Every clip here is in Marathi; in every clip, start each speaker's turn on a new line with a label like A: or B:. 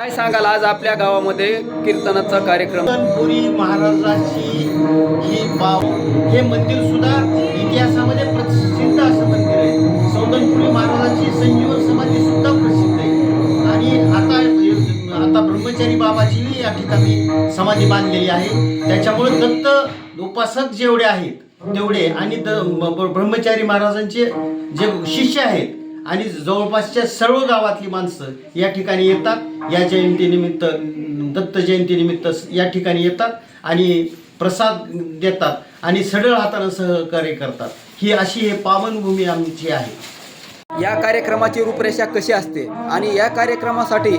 A: काय सांगाल आज आपल्या गावामध्ये कीर्तनाचा कार्यक्रम?
B: पुरी महाराजाची ही बाव हे मंदिर सुद्धा इतिहासामध्ये प्रसिद्ध असं मंदिर आहे. सौंदनपुरी महाराजांची संजीवन समाधी सुद्धा प्रसिद्ध आहे आणि आता ब्रह्मचारी बाबाची या ठिकाणी समाधी बांधलेली आहे. त्याच्यामुळे दत्त उपासक जेवढे आहेत तेवढे आणि ब्रह्मचारी महाराजांचे जे शिष्य आहेत आणि जवळपासच्या सर्व गावातली माणसं या ठिकाणी येतात. या जयंतीनिमित्त दत्त जयंतीनिमित्त या ठिकाणी येतात आणि प्रसाद देतात आणि सढळ हातानं सहकार्य करतात. ही अशी हे पावनभूमी आमची आहे.
A: या कार्यक्रमाची रूपरेषा कशी असते आणि या कार्यक्रमासाठी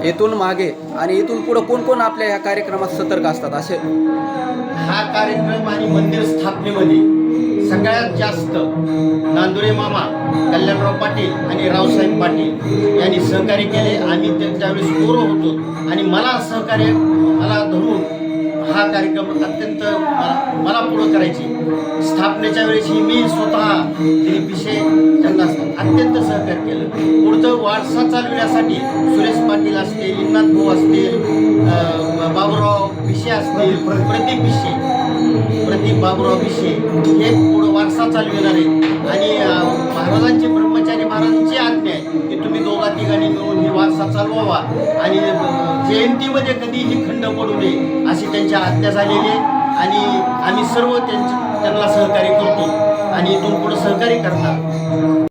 A: इथून मागे आणि इथून पुढे कोण कोण आपल्या या कार्यक्रमात सतर्क असतात? असे
B: हा कार्यक्रम आणि मंदिर स्थापनेमध्ये सगळ्यात जास्त नांदुरे मामा, कल्याणराव पाटील आणि रावसाहेब पाटील यांनी सहकार्य केले. आम्ही त्यावेळेस पोरं होतो आणि मला धरून हा कार्यक्रम अत्यंत मला पुढं करायची. स्थापनेच्या वेळेसही मी स्वतः दिलीप पिशे यांना अत्यंत सहकार्य केलं. पुढचं वारसा चालविण्यासाठी सुरेश पाटील असतील, इंनाथ भाऊ असतील, बाबूराव पिशे असतील, प्रदीप बाबूराव पिशे हे पुढं वारसा चालविणार आहेत. आणि महाराजांची ब्रह्मचारी महाराजांची आज्ञा आहे की तुम्ही दोघा तिघांनी मिळून ही वारसा चालवावा आणि जयंतीमध्ये कधीही खंड पडू नये अशी त्यांची आज्ञा झालेली आहे. आणि आम्ही सर्व त्यांना सहकार्य करतो आणि इथून पुढे सहकार्य करणार.